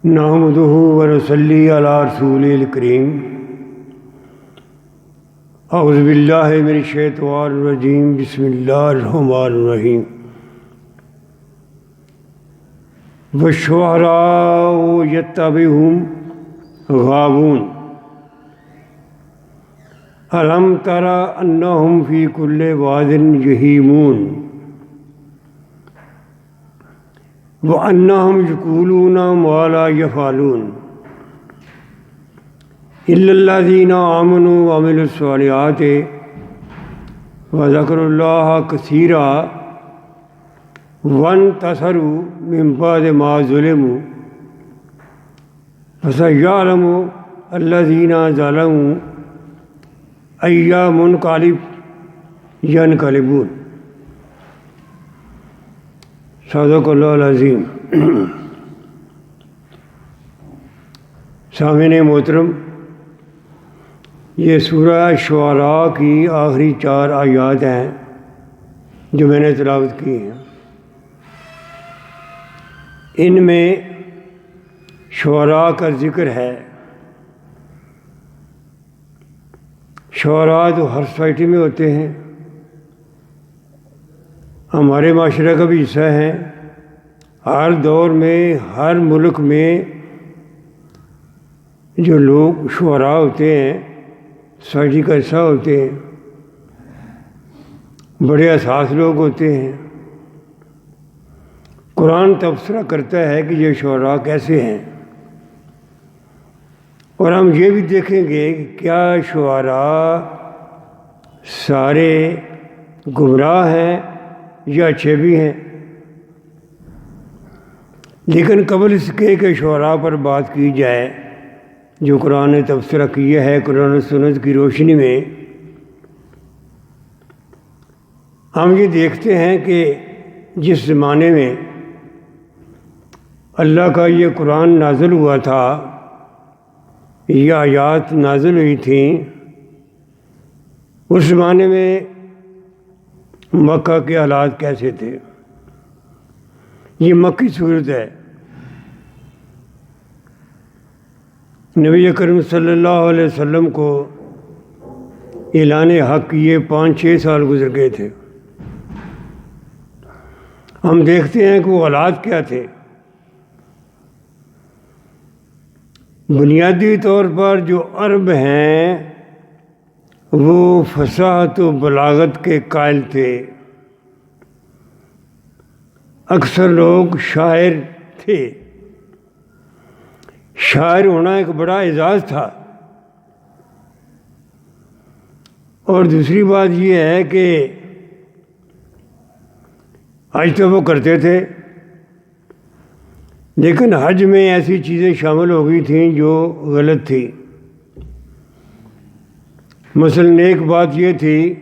نحمده ونصلی علی رسول الکریم اعوذ باللہ من الشیطان الرجیم بسم اللہ الرحمن الرحیم والشعراء یتبعهم غاوون الم تر انہم فی کل واد یہیمون وَأَنَّهُمْ يَقُولُونَ مَا لَا يَفْعَلُونَ إِلَّا الَّذِينَ آمَنُوا وَعَمِلُوا الصَّالِحَاتِ وَذَكَرُوا اللَّهَ كَثِيرًا وَانتَصَرُوا مِن بَعْدِ مَا ظُلِمُوا فَسَيَعْلَمُ الَّذِينَ ظَلَمُوا أَيَّ مُنقَلِبٍ يَنقَلِبُونَ۔ صدق اللہ العظیم۔ سامعین محترم، یہ سورہ شعراء کی آخری 4 آیات ہیں جو میں نے تلاوت کی ہیں۔ ان میں شعراء کا ذکر ہے۔ شعراء تو ہر سوسائٹی میں ہوتے ہیں، ہمارے معاشرے کا بھی حصہ ہے۔ ہر دور میں، ہر ملک میں جو لوگ شعراء ہوتے ہیں، سوسائٹی کا حصہ ہوتے ہیں، بڑے حساس لوگ ہوتے ہیں۔ قرآن تبصرہ کرتا ہے کہ یہ شعراء کیسے ہیں، اور ہم یہ بھی دیکھیں گے کہ کیا شعراء سارے گمراہ ہیں یا اچھے بھی ہیں۔ لیکن قبل اس کے کہ شعراء پر بات کی جائے جو قرآن نے تبصرہ کیا ہے قرآن و سنت کی روشنی میں، ہم یہ دیکھتے ہیں کہ جس زمانے میں اللہ کا یہ قرآن نازل ہوا تھا، یہ آیات نازل ہوئی تھیں، اس زمانے میں مکہ کے حالات کیسے تھے۔ یہ مکی صورت ہے۔ نبی کریم صلی اللہ علیہ وسلم کو اعلان حق کیے 5-6 سال گزر گئے تھے۔ ہم دیکھتے ہیں کہ وہ حالات کیا تھے۔ بنیادی طور پر جو عرب ہیں وہ فصاحت و بلاغت کے قائل تھے۔ اکثر لوگ شاعر تھے۔ شاعر ہونا ایک بڑا اعزاز تھا۔ اور دوسری بات یہ ہے کہ حج تو وہ کرتے تھے، لیکن حج میں ایسی چیزیں شامل ہو گئی تھیں جو غلط تھی۔ مثلاً ایک بات یہ تھی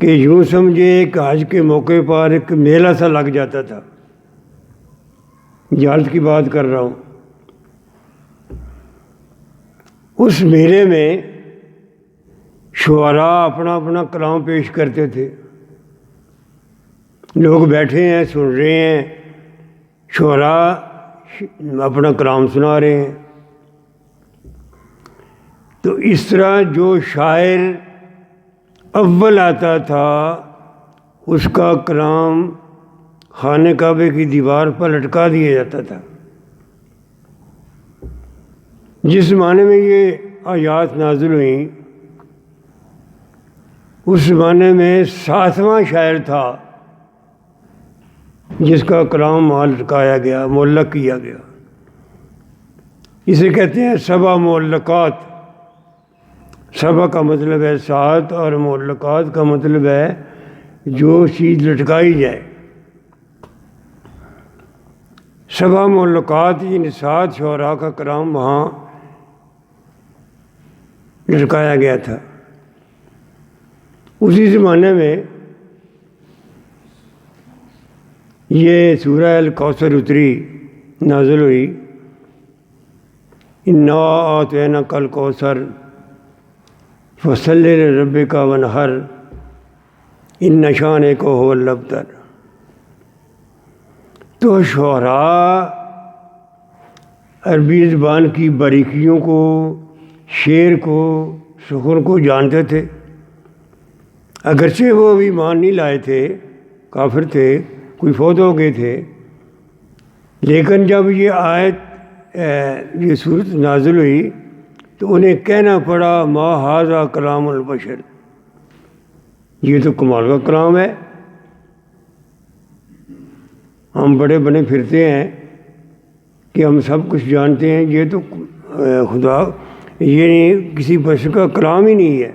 کہ یوں سمجھے کہ حج کے موقع پر ایک میلہ سا لگ جاتا تھا۔ جہالت کی بات کر رہا ہوں۔ اس میلے میں شعراء اپنا اپنا کلام پیش کرتے تھے۔ لوگ بیٹھے ہیں، سن رہے ہیں، شعراء اپنا کلام سنا رہے ہیں۔ تو اس طرح جو شاعر اول آتا تھا اس کا کلام خانہ کعبے کی دیوار پر لٹکا دیا جاتا تھا۔ جس زمانے میں یہ آیات نازل ہوئیں، اس زمانے میں 7واں شاعر تھا جس کا کلام وہاں لٹکایا گیا، معلق کیا گیا۔ اسے کہتے ہیں 7 معلقات۔ 7 کا مطلب ہے 7 اور معلقات کا مطلب ہے جو چیز لٹکائی جائے۔ 7 معلقات یعنی 7 شعراء کا کلام وہاں لٹکایا گیا تھا۔ اسی زمانے میں یہ سورہ الکوثر اتری، نازل ہوئی۔ انا اعطیناک الکوثر فصلی لربک وانحر ان شانک ھو الابتر۔ تو شعراء عربی زبان کی باریکیوں کو، شعر کو، سخن کو جانتے تھے، اگرچہ وہ ابھی ایمان نہیں لائے تھے، کافر تھے، کوئی فوت ہو گئے تھے، لیکن جب یہ آیت یہ صورت نازل ہوئی تو انہیں کہنا پڑا ما ھذا کلام البشر، یہ تو کمال کا کلام ہے۔ ہم بڑے بنے پھرتے ہیں کہ ہم سب کچھ جانتے ہیں، یہ تو خدا، یہ نہیں کسی بشر کا کلام ہی نہیں ہے۔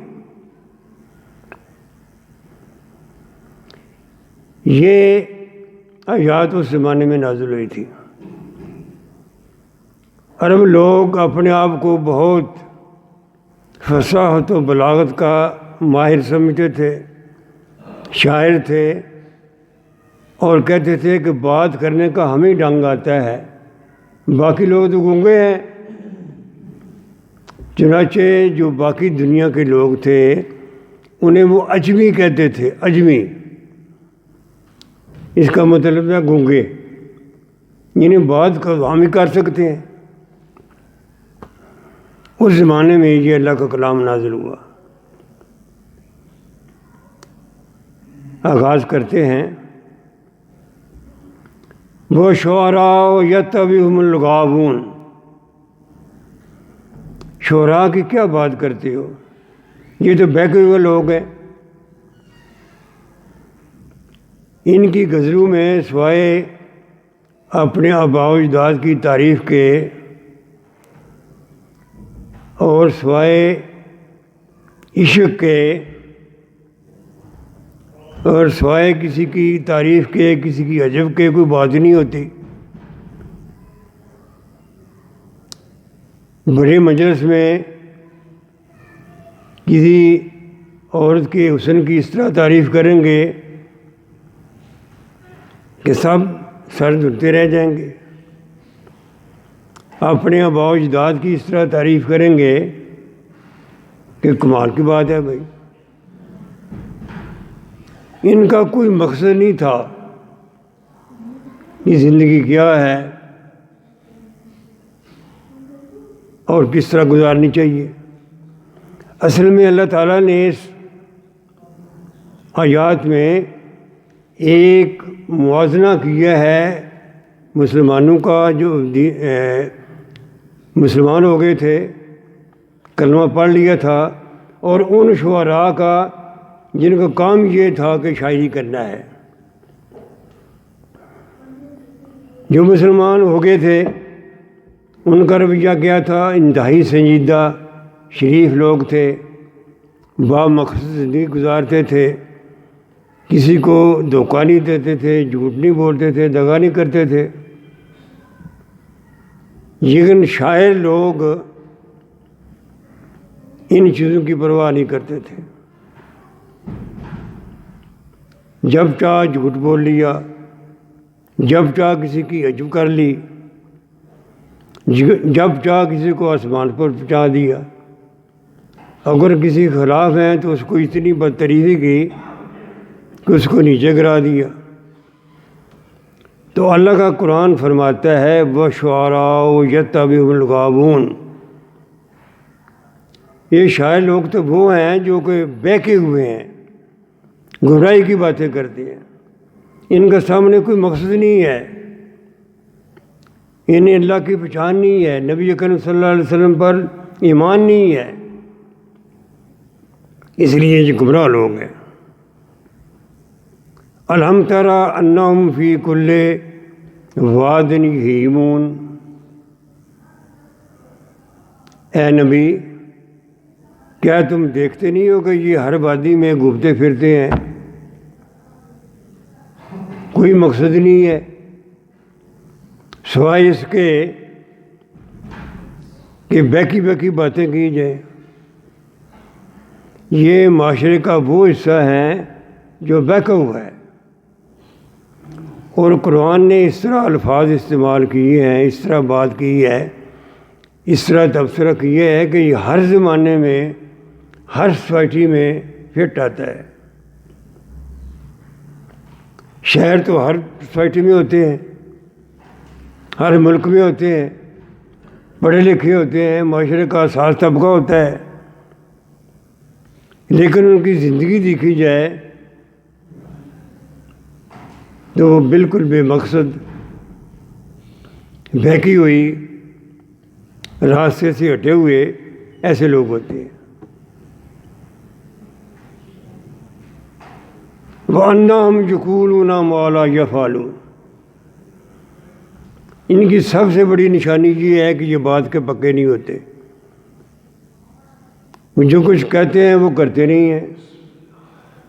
یہ آیات اس زمانے میں نازل ہوئی تھی۔ عرب لوگ اپنے آپ کو بہت فصاحت و بلاغت کا ماہر سمجھتے تھے، شاعر تھے، اور کہتے تھے کہ بات کرنے کا ہمیں ڈنگ آتا ہے، باقی لوگ تو گونگے ہیں۔ چنانچہ جو باقی دنیا کے لوگ تھے انہیں وہ اجمی کہتے تھے، اجمی، اس کا مطلب ہے گونگے، یعنی بات ہم ہی کر سکتے ہیں۔ اس زمانے میں یہ اللہ کا کلام نازل ہوا۔ آغاز کرتے ہیں، وہ شعراء یتبعہم الغاوون، شعراء کی کیا بات کرتے ہو، یہ تو بہکے ہوئے لوگ ہیں۔ ان کی غزلوں میں سوائے اپنے آباء و اجداد کی تعریف کے اور سوائے عشق کے اور سوائے کسی کی تعریف کے، کسی کی عجب کے، کوئی بات نہیں ہوتی۔ بڑے مجلس میں کسی عورت کے حسن کی اس طرح تعریف کریں گے کہ سب سر دھلتے رہ جائیں گے، اپنے آباء و اجداد کی اس طرح تعریف کریں گے کہ کمال کی بات ہے بھائی۔ ان کا کوئی مقصد نہیں تھا کہ زندگی کیا ہے اور کس طرح گزارنی چاہیے۔ اصل میں اللہ تعالیٰ نے اس آیات میں ایک موازنہ کیا ہے مسلمانوں کا، جو مسلمان ہو گئے تھے، کلمہ پڑھ لیا تھا، اور ان شعراء کا جن کا کام یہ تھا کہ شاعری کرنا ہے۔ جو مسلمان ہو گئے تھے ان کا رویہ کیا تھا، انتہائی سنجیدہ شریف لوگ تھے، با مقصد زندگی گزارتے تھے، کسی کو دھوکہ نہیں دیتے تھے، جھوٹ نہیں بولتے تھے، دغا نہیں کرتے تھے۔ لیکن شاعر لوگ ان چیزوں کی پرواہ نہیں کرتے تھے، جب چاہ جھوٹ بول لیا، جب چاہ کسی کی عجب کر لی، جب چاہ کسی کو آسمان پر پہنچا دیا، اگر کسی کے خلاف ہیں تو اس کو اتنی بدتریفی کی کہ اس کو نیچے گرا دیا۔ تو اللہ کا قرآن فرماتا ہے وَشُعَرَاءُ یتبعہم الغاوون، یہ شاعر لوگ تو وہ ہیں جو کہ بہکے ہوئے ہیں، گمراہی کی باتیں کرتے ہیں، ان کا سامنے کوئی مقصد نہیں ہے، انہیں اللہ کی پہچان نہیں ہے، نبی اکرم صلی اللہ علیہ وسلم پر ایمان نہیں ہے، اس لیے یہ گمراہ لوگ ہیں۔ الم تر انہم فی کل واد یہیمون، اے نبی کیا تم دیکھتے نہیں ہو کہ یہ ہر وادی میں گھومتے پھرتے ہیں، کوئی مقصد نہیں ہے سوائے اس کے کہ بہکی بہکی باتیں کی جائیں۔ یہ معاشرے کا وہ حصہ ہے جو بہکا ہوا ہے، اور قرآن نے اس طرح الفاظ استعمال کیے ہیں، اس طرح بات کی ہے، اس طرح تبصرہ کیا ہے کہ یہ ہر زمانے میں، ہر سوسائٹی میں فٹ آتا ہے۔ شہر تو ہر سوسائٹی میں ہوتے ہیں، ہر ملک میں ہوتے ہیں، پڑھے لکھے ہوتے ہیں، معاشرے کا ساز طبقہ ہوتا ہے، لیکن ان کی زندگی دیکھی جائے تو وہ بالکل بے مقصد، بہکی ہوئی، راستے سے ہٹے ہوئے ایسے لوگ ہوتے ہیں۔ وَأَنَّهُمْ يَقُولُونَ مَا لَا يَفْعَلُونَ، ان کی سب سے بڑی نشانی یہ ہے کہ یہ بات کے پکے نہیں ہوتے، وہ جو کچھ کہتے ہیں وہ کرتے نہیں ہیں،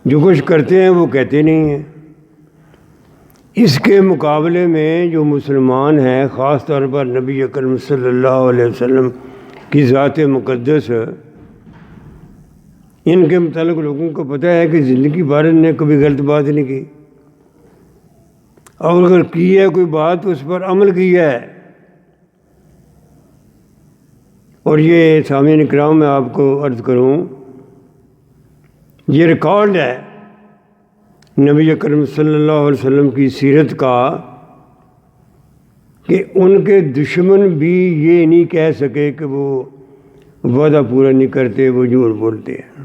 جو کچھ کرتے ہیں وہ کہتے نہیں ہیں۔ اس کے مقابلے میں جو مسلمان ہیں، خاص طور پر نبی اکرم صلی اللہ علیہ وسلم کی ذات مقدس، ان کے متعلق لوگوں کو پتہ ہے کہ زندگی بھر نے کبھی غلط بات نہیں کی، اور اگر کی ہے کوئی بات تو اس پر عمل کیا ہے۔ اور یہ سامعین کرام میں آپ کو عرض کروں، یہ ریکارڈ ہے نبی اکرم صلی اللہ علیہ وسلم کی سیرت کا کہ ان کے دشمن بھی یہ نہیں کہہ سکے کہ وہ وعدہ پورا نہیں کرتے، وہ جھوٹ بولتے ہیں،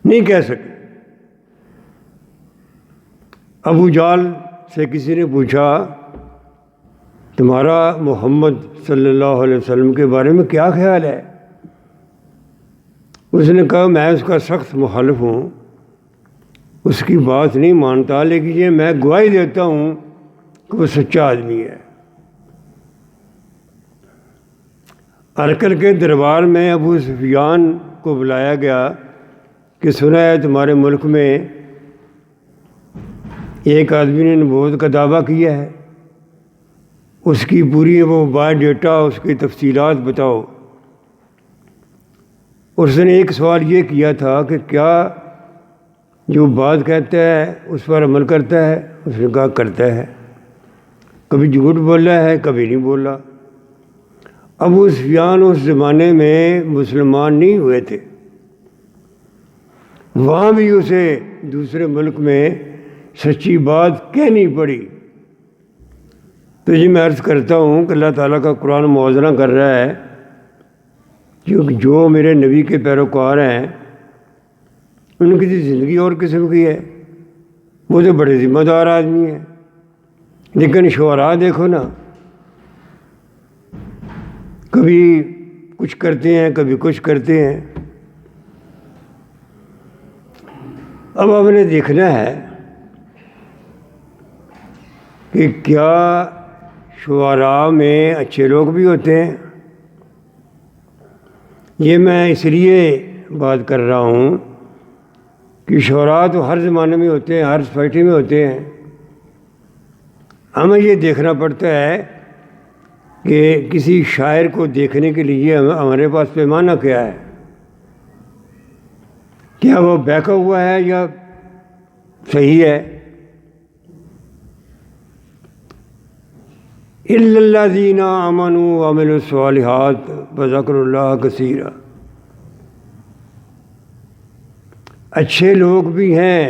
نہیں کہہ سکے۔ ابو جہل سے کسی نے پوچھا تمہارا محمد صلی اللہ علیہ وسلم کے بارے میں کیا خیال ہے؟ اس نے کہا میں اس کا سخت مخالف ہوں، اس کی بات نہیں مانتا، لیکن یہ میں گواہی دیتا ہوں کہ وہ سچا آدمی ہے۔ ہرقل کے دربار میں ابو سفیان کو بلایا گیا کہ سنا ہے تمہارے ملک میں ایک آدمی نے نبوت کا دعویٰ کیا ہے، اس کی پوری وہ بایو ڈیٹا، اس کی تفصیلات بتاؤ۔ اس نے ایک سوال یہ کیا تھا کہ کیا جو بات کہتا ہے اس پر عمل کرتا ہے؟ اس نے کہا کرتا ہے۔ کبھی جھوٹ بولا ہے، کبھی نہیں بولا۔ ابو سفیان اس زمانے میں مسلمان نہیں ہوئے تھے، وہاں بھی اسے دوسرے ملک میں سچی بات کہنی پڑی۔ تو یہ میں عرض کرتا ہوں کہ اللہ تعالیٰ کا قرآن موازنہ کر رہا ہے کہ جو میرے نبی کے پیروکار ہیں ان کی زندگی اور قسم کی ہے، وہ تو بڑے ذمہ دار آدمی ہیں، لیکن شعراء دیکھو نا، کبھی کچھ کرتے ہیں کبھی کچھ کرتے ہیں۔ اب ہم نے دیکھنا ہے کہ کیا شعراء میں اچھے لوگ بھی ہوتے ہیں۔ یہ میں اس لیے بات کر رہا ہوں کہ شعراء تو ہر زمانے میں ہوتے ہیں، ہر سوسائٹی میں ہوتے ہیں۔ ہمیں یہ دیکھنا پڑتا ہے کہ کسی شاعر کو دیکھنے کے لیے ہمارے پاس پیمانہ کیا ہے، کیا وہ بہکا ہوا ہے یا صحیح ہے۔ اِلَّا الَّذِينَ آمَنُوا وَعَمِلُوا الصَّالِحَاتِ وَذَكَرُوا اللَّهَ كَثِيرًا، اچھے لوگ بھی ہیں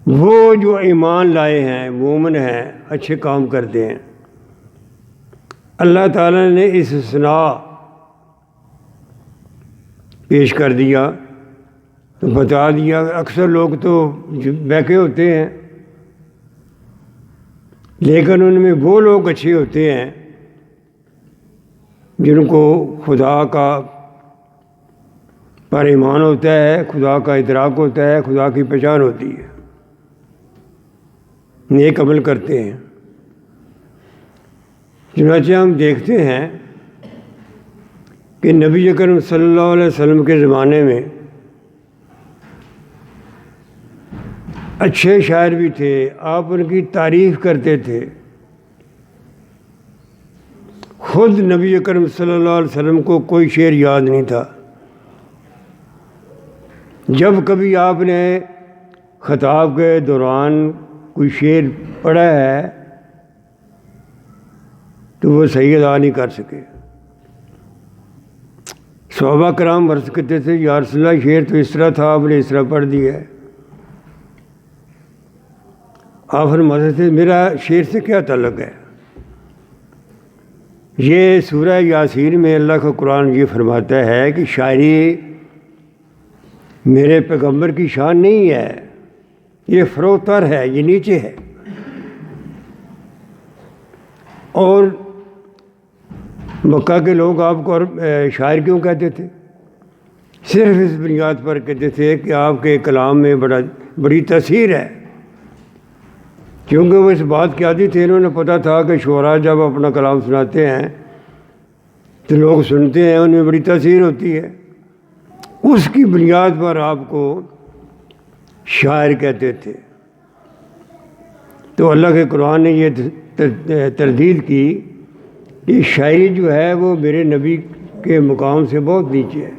وہ جو ایمان لائے ہیں، مومن ہیں، اچھے کام کرتے ہیں۔ اللہ تعالیٰ نے اس استثناء پیش کر دیا، تو بتا دیا کہ اکثر لوگ تو بہکے ہوتے ہیں، لیکن ان میں وہ لوگ اچھے ہوتے ہیں جن کو خدا کا پر ایمان ہوتا ہے، خدا کا ادراک ہوتا ہے، خدا کی پہچان ہوتی ہے، نیک عمل کرتے ہیں۔ چنانچہ ہم دیکھتے ہیں کہ نبی اکرم صلی اللہ علیہ وسلم کے زمانے میں اچھے شاعر بھی تھے، آپ ان کی تعریف کرتے تھے۔ خود نبی اکرم صلی اللہ علیہ وسلم کو کوئی شعر یاد نہیں تھا، جب کبھی آپ نے خطاب کے دوران کوئی شعر پڑھا ہے تو وہ صحیح ادا نہیں کر سکے۔ صحابہ کرام عرض کرتے تھے یا رسول اللہ شعر تو اس طرح تھا، آپ نے اس طرح پڑھ دیا ہے۔ آپ فرماتے تھے میرا شعر سے کیا تعلق ہے؟ یہ سورہ یاسین میں اللہ کا قرآن یہ فرماتا ہے کہ شاعری میرے پیغمبر کی شان نہیں ہے، یہ فروتر ہے، یہ نیچے ہے۔ اور مکہ کے لوگ آپ کو شاعر کیوں کہتے تھے؟ صرف اس بنیاد پر کہتے تھے کہ آپ کے کلام میں بڑی تاثیر ہے، کیونکہ وہ اس بات کے عادی تھے، انہوں نے پتہ تھا کہ شعراء جب اپنا کلام سناتے ہیں تو لوگ سنتے ہیں، ان میں بڑی تاثیر ہوتی ہے، اس کی بنیاد پر آپ کو شاعر کہتے تھے۔ تو اللہ کے قرآن نے یہ تردید کی کہ شاعری جو ہے وہ میرے نبی کے مقام سے بہت نیچے ہے،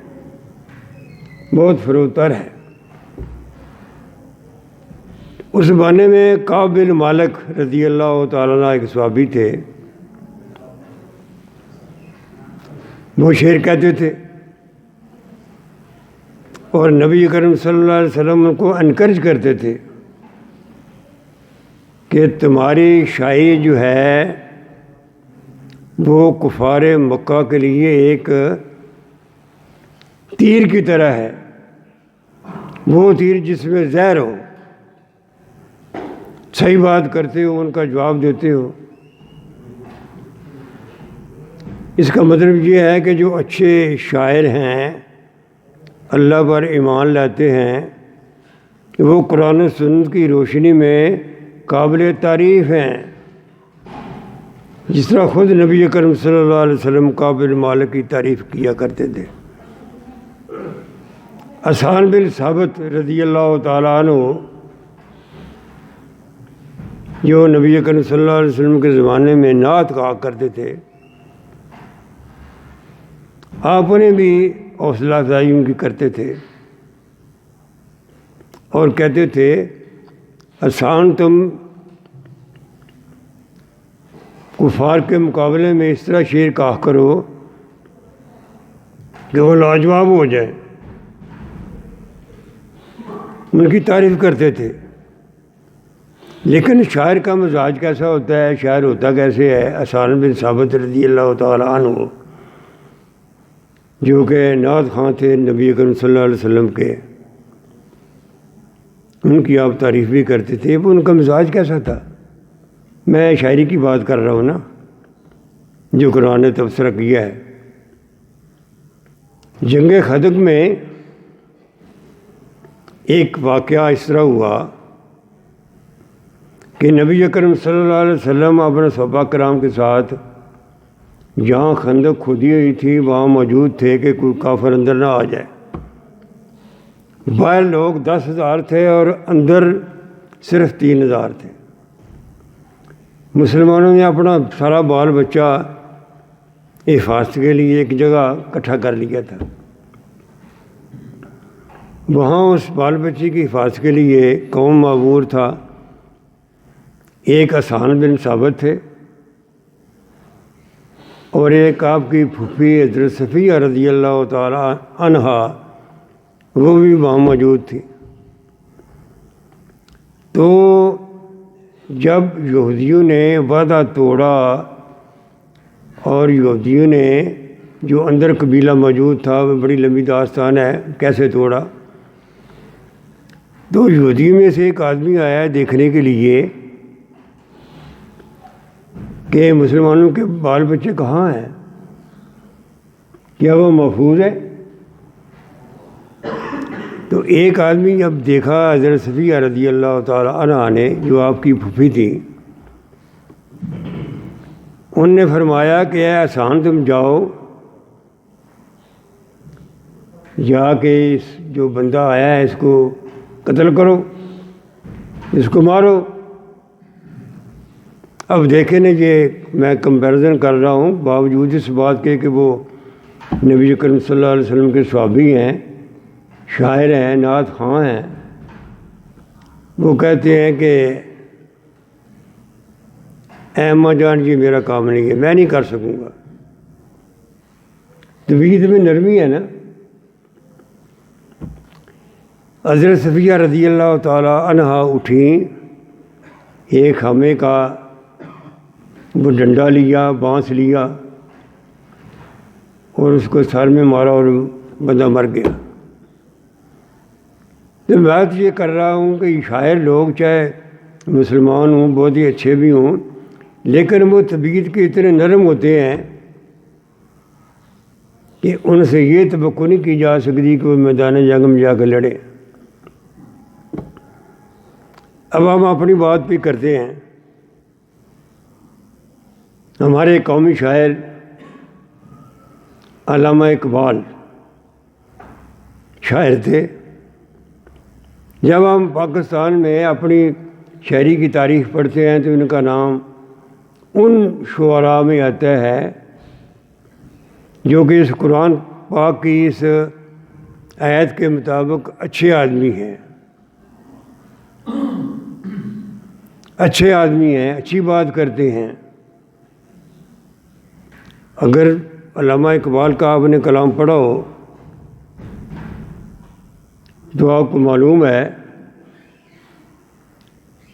بہت فروتر ہے۔ اس زمانے میں کعب بن مالک رضی اللہ تعالیٰ عنہ ایک صحابی تھے، وہ شعر کہتے تھے اور نبی کریم صلی اللہ علیہ وسلم ان کو انکریج کرتے تھے کہ تمہاری شاعری جو ہے وہ کفار مکہ کے لیے ایک تیر کی طرح ہے، وہ تیر جس میں زہر ہو، صحیح بات کرتے ہو ان کا جواب دیتے ہو۔ اس کا مطلب یہ ہے کہ جو اچھے شاعر ہیں، اللہ پر ایمان لاتے ہیں، وہ قرآن و سنت کی روشنی میں قابل تعریف ہیں، جس طرح خود نبی کریم صلی اللہ علیہ وسلم کعب بن مالک کی تعریف کیا کرتے تھے۔ حسان بن ثابت رضی اللہ تعالیٰ عنہ جو نبی کریم صلی اللہ علیہ وسلم کے زمانے میں نعت کہا کرتے تھے، آپ نے بھی حوصلہ افزائی ان کی کرتے تھے اور کہتے تھے حسان تم کفار کے مقابلے میں اس طرح شعر کہا کرو کہ وہ لاجواب ہو جائے۔ ان کی تعریف کرتے تھے، لیکن شاعر کا مزاج کیسا ہوتا ہے، شاعر ہوتا کیسے ہے؟ حسان بن ثابت رضی اللہ تعالیٰ عنہ جو کہ نعت خواں تھے نبی کریم صلی اللہ علیہ وسلم کے، ان کی آپ تعریف بھی کرتے تھے، وہ ان کا مزاج کیسا تھا؟ میں شاعری کی بات کر رہا ہوں نا، جو قرآن نے تبصرہ کیا ہے۔ جنگ خندق میں ایک واقعہ اس طرح ہوا کہ نبی کریم صلی اللہ علیہ وسلم اپنے صحابہ کرام کے ساتھ جہاں خندق کھودی ہوئی تھی وہاں موجود تھے کہ کوئی کافر اندر نہ آ جائے۔ باہر لوگ 10,000 تھے اور اندر صرف 3,000 تھے۔ مسلمانوں نے اپنا سارا بال بچہ حفاظت کے لیے ایک جگہ اکٹھا کر لیا تھا۔ وہاں اس بال بچے کی حفاظت کے لیے قوم معمور تھا، ایک حسان بن ثابت تھے اور ایک آپ کی پھوپھی حضرت صفیہ رضی اللہ تعالیٰ عنہا، وہ بھی وہاں موجود تھی۔ تو جب یہودیوں نے وعدہ توڑا اور یہودیوں نے جو اندر قبیلہ موجود تھا، وہ بڑی لمبی داستان ہے کیسے توڑا، تو یہودیوں میں سے ایک آدمی آیا دیکھنے کے لیے کہ مسلمانوں کے بال بچے کہاں ہیں، کیا وہ محفوظ ہے؟ تو ایک آدمی جب دیکھا حضرت صفیہ رضی اللہ تعالیٰ عنہا نے، جو آپ کی پھوپھی تھی، ان نے فرمایا کہ اے حسان تم جاؤ، جا کے اس جو بندہ آیا ہے اس کو قتل کرو، اس کو مارو۔ اب دیکھیں نا، یہ میں کمپیریزن کر رہا ہوں باوجود اس بات کے کہ وہ نبی کریم صلی اللہ علیہ وسلم کے صحابی ہیں، شاعر ہیں، نعت خواں ہیں۔ وہ کہتے ہیں کہ اے اماں جان جی میرا کام نہیں ہے، میں نہیں کر سکوں گا۔ طبیعت میں نرمی ہے نا۔ حضرت صفیہ رضی اللہ تعالیٰ عنہا اٹھیں ایک ہمے کا وہ ڈنڈا لیا، بانس لیا اور اس کو سر میں مارا اور بندہ مر گیا۔ تو میں تو یہ کر رہا ہوں کہ شاعر لوگ چاہے مسلمان ہوں، بہت ہی اچھے بھی ہوں، لیکن وہ طبیعت کے اتنے نرم ہوتے ہیں کہ ان سے یہ توقع نہیں کی جا سکتی کہ وہ میدان جنگ میں جا کے لڑے۔ اب ہم اپنی بات بھی کرتے ہیں۔ ہمارے قومی شاعر علامہ اقبال شاعر تھے۔ جب ہم پاکستان میں اپنی شاعری کی تاریخ پڑھتے ہیں تو ان کا نام ان شعراء میں آتا ہے جو کہ اس قرآن پاک کی اس آیت کے مطابق اچھے آدمی ہیں، اچھے آدمی ہیں، اچھی بات کرتے ہیں۔ اگر علامہ اقبال کا آپ نے کلام پڑھا ہو تو آپ کو معلوم ہے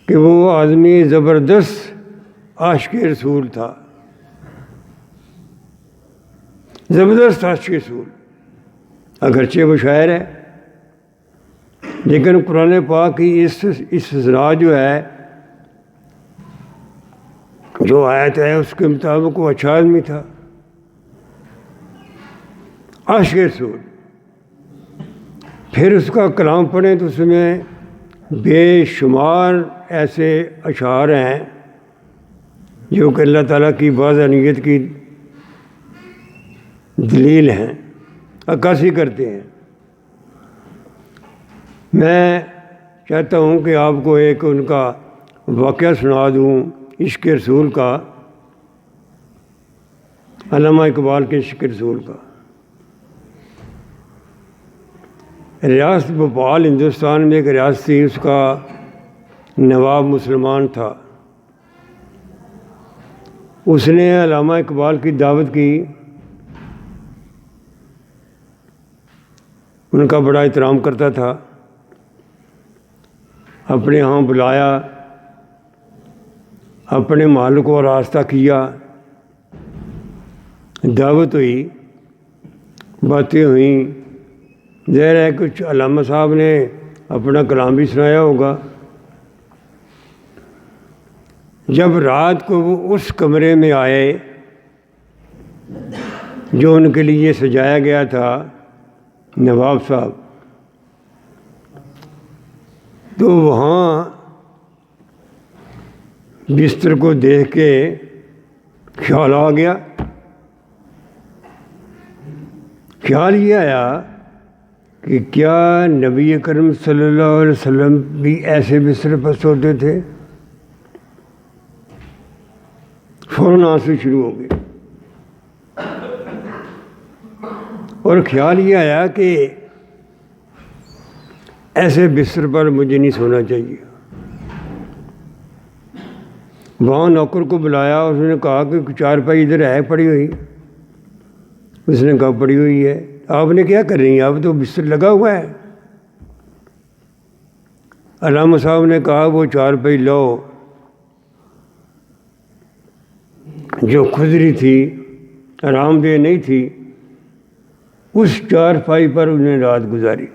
کہ وہ آدمی زبردست عاشق رسول تھا، زبردست عاشق رسول۔ اگرچہ وہ شاعر ہے لیکن قرآن پاک کی اس ذرا جو ہے، جو آیت ہے، اس کے مطابق وہ اچھا آدمی تھا، عاشق رسول۔ پھر اس کا کلام پڑھیں تو اس میں بے شمار ایسے اشعار ہیں جو کہ اللہ تعالیٰ کی باذانیت کی دلیل ہیں، عکاسی کرتے ہیں۔ میں چاہتا ہوں کہ آپ کو ایک ان کا واقعہ سنا دوں، عشق رسول کا، علامہ اقبال کے عشق رسول کا۔ ریاست بھوپال ہندوستان میں ایک ریاست تھی، اس کا نواب مسلمان تھا۔ اس نے علامہ اقبال کی دعوت کی، ان کا بڑا احترام کرتا تھا، اپنے ہاں بلایا، اپنے محل کو راستہ کیا، دعوت ہوئی، باتیں ہوئیں۔ ظاہر ہے کچھ علامہ صاحب نے اپنا کلام بھی سنایا ہوگا۔ جب رات کو وہ اس کمرے میں آئے جو ان کے لیے سجایا گیا تھا، نواب صاحب، تو وہاں بستر کو دیکھ کے خیال آ گیا، خیال یہ آیا کہ کیا نبی کرم صلی اللہ علیہ وسلم بھی ایسے بستر پر سوتے تھے؟ فوراً آنسو شروع ہو گئے اور خیال یہ آیا کہ ایسے بستر پر مجھے نہیں سونا چاہیے۔ وہاں نوکر کو بلایا، اس نے کہا کہ چارپائی ادھر ہے پڑی ہوئی؟ اس نے کہا پڑی ہوئی ہے۔ آپ نے کیا کر رہی ہیں؟ آپ تو بستر لگا ہوا ہے۔ علامہ صاحب نے کہا وہ چارپائی لو جو خضری تھی، آرام دہ نہیں تھی، اس چارپائی پر انہیں رات گزاری۔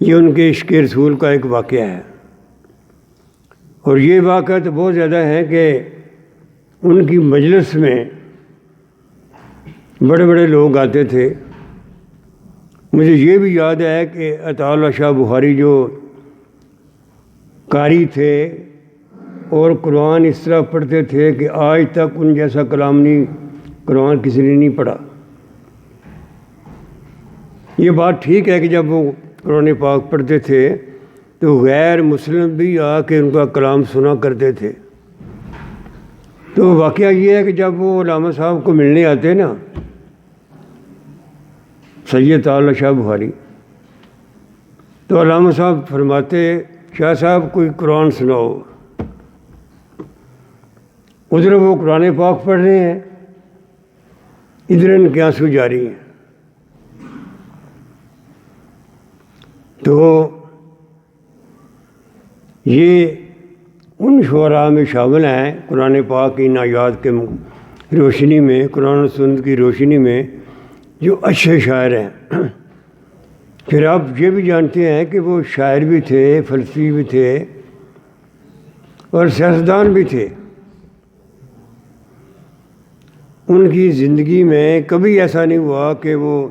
یہ ان کے عشق رسول کا ایک واقعہ ہے، اور یہ واقعہ تو بہت زیادہ ہے کہ ان کی مجلس میں بڑے بڑے لوگ آتے تھے۔ مجھے یہ بھی یاد ہے کہ عطا اللہ شاہ بخاری جو قاری تھے اور قرآن اس طرح پڑھتے تھے کہ آج تک ان جیسا کلام نہیں، قرآن کسی نے نہیں پڑھا۔ یہ بات ٹھیک ہے کہ جب وہ قرآن پاک پڑھتے تھے تو غیر مسلم بھی آ کے ان کا کلام سنا کرتے تھے۔ تو واقعہ یہ ہے کہ جب وہ علامہ صاحب کو ملنے آتے نا، سید تعالی شاہ بخاری، تو علامہ صاحب فرماتے شاہ صاحب کوئی قرآن سناؤ۔ ادھر وہ قرآن پاک پڑھ رہے ہیں، ادھر ان کے آنسو جاری ہیں۔ تو یہ ان شعراء میں شامل ہیں قرآن پاک کی ان آیات کے روشنی میں، قرآن و سنت کی روشنی میں، جو اچھے شاعر ہیں۔ پھر آپ یہ بھی جانتے ہیں کہ وہ شاعر بھی تھے، فلسفی بھی تھے اور سیاستدان بھی تھے۔ ان کی زندگی میں کبھی ایسا نہیں ہوا کہ وہ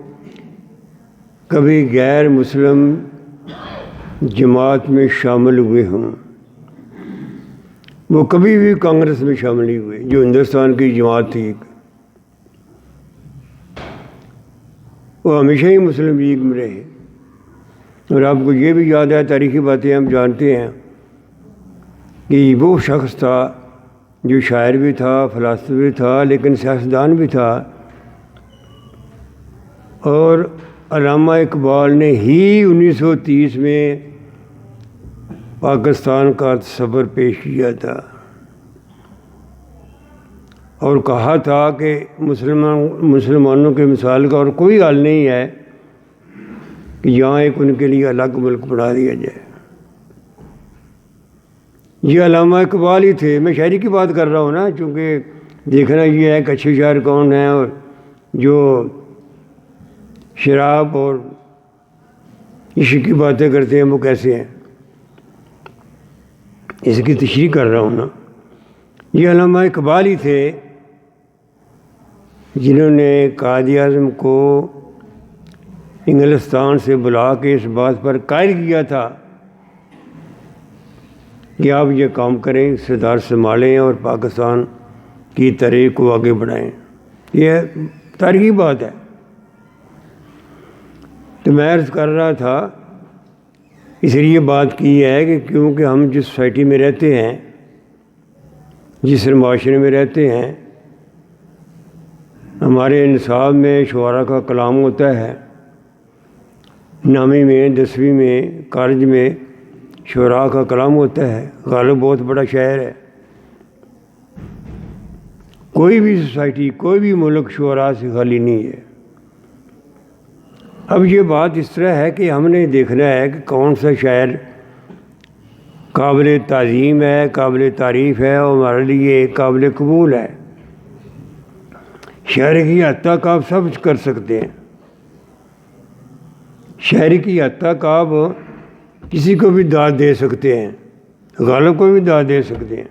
کبھی غیر مسلم جماعت میں شامل ہوئے ہوں۔ وہ کبھی بھی کانگریس میں شامل نہیں ہوئے، جو ہندوستان کی جماعت تھی۔ وہ ہمیشہ ہی مسلم لیگ میں رہے۔ اور آپ کو یہ بھی یاد ہے، تاریخی باتیں ہم جانتے ہیں کہ وہ شخص تھا جو شاعر بھی تھا، فلاسفہ بھی تھا، لیکن سیاستدان بھی تھا۔ اور علامہ اقبال نے ہی 1930 میں پاکستان کا تصور پیش کیا تھا اور کہا تھا کہ مسلمانوں کے مثال کا اور کوئی حل نہیں ہے کہ یہاں ایک ان کے لیے الگ ملک بنا دیا جائے۔ یہ علامہ اقبال ہی تھے۔ میں شاعری کی بات کر رہا ہوں نا، چونکہ دیکھنا یہ ہے کہ اچھے شاعر کون ہیں اور جو شراب اور عشق کی باتیں کرتے ہیں وہ کیسے ہیں، اس کی تشریح کر رہا ہوں نا۔ یہ علامہ اقبال ہی تھے جنہوں نے قائد اعظم کو انگلستان سے بلا کے اس بات پر قائل کیا تھا کہ آپ یہ کام کریں، اقتدار سنبھالیں اور پاکستان کی تحریک کو آگے بڑھائیں۔ یہ تاریخی بات ہے۔ تو میں عرض کر رہا تھا، اس لیے بات کی ہے کہ کیونکہ ہم جس سوسائٹی میں رہتے ہیں، جس معاشرے میں رہتے ہیں، ہمارے نصاب میں شعراء کا کلام ہوتا ہے۔ نامی میں، 10ویں میں، کالج میں شعراء کا کلام ہوتا ہے۔ غالب بہت بڑا شاعر ہے۔ کوئی بھی سوسائٹی، کوئی بھی ملک شعراء سے خالی نہیں ہے۔ اب یہ بات اس طرح ہے کہ ہم نے دیکھنا ہے کہ کون سا شاعر قابل تعظیم ہے، قابل تعریف ہے اور ہمارے لیے قابل قبول ہے۔ شاعری کی حد تک آپ سب کر سکتے ہیں۔ شاعری کی حد تک آپ کسی کو بھی داد دے سکتے ہیں، غالب کو بھی داد دے سکتے ہیں،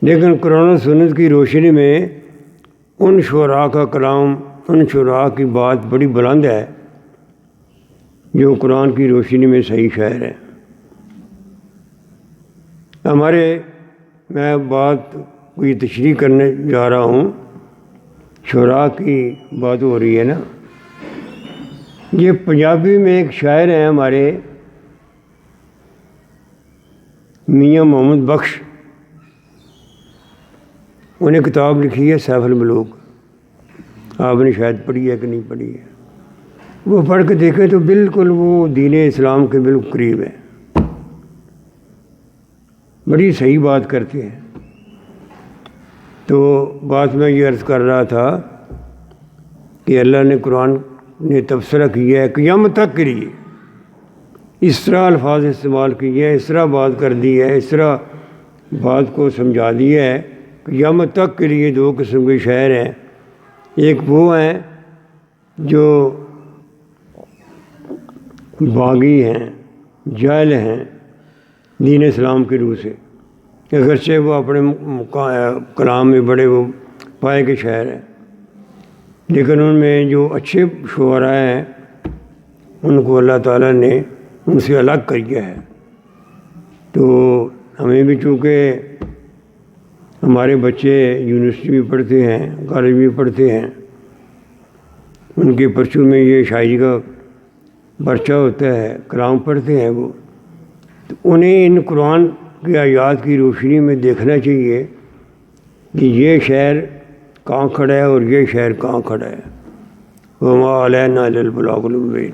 لیکن قرآن و سنت کی روشنی میں ان شعراء کا کلام، ان شعراء کی بات بڑی بلند ہے جو قرآن کی روشنی میں صحیح شاعر ہے۔ میں بات کوئی تشریح کرنے جا رہا ہوں، شعراء کی بات ہو رہی ہے نا۔ یہ پنجابی میں ایک شاعر ہیں ہمارے میاں محمد بخش، انہیں کتاب لکھی ہے سیف الملوک۔ آپ نے شاید پڑھی ہے کہ نہیں پڑھی ہے۔ وہ پڑھ کے دیکھیں تو بالکل وہ دین اسلام کے بالکل قریب ہے، بڑی صحیح بات کرتے ہیں۔ تو بات میں یہ عرض کر رہا تھا کہ اللہ نے قرآن نے تبصرہ کیا ہے قیامت تک کے لیے، اس طرح الفاظ استعمال کیے ہیں، اس طرح بات کر دی ہے، اس طرح بات کو سمجھا دیا ہے۔ قیامت تک کے لیے دو قسم کے شاعر ہیں۔ ایک وہ ہیں جو باغی ہیں، جاہل ہیں دین اسلام کی روح سے، اگرچہ وہ اپنے کلام میں بڑے وہ پائے کے شاعر ہیں، لیکن ان میں جو اچھے شعراء ہیں ان کو اللہ تعالیٰ نے ان سے الگ کر دیا ہے۔ تو ہمیں بھی چونکہ ہمارے بچے یونیورسٹی میں پڑھتے ہیں، کالج میں پڑھتے ہیں، ان کے پرچوں میں یہ شاعری کا پرچہ ہوتا ہے، کلام پڑھتے ہیں وہ، تو انہیں ان قرآن کی آیات کی روشنی میں دیکھنا چاہیے کہ یہ شعر کہاں کھڑا ہے اور یہ شعر کہاں کھڑا ہے۔ وما علینا الا البلاغ المبین۔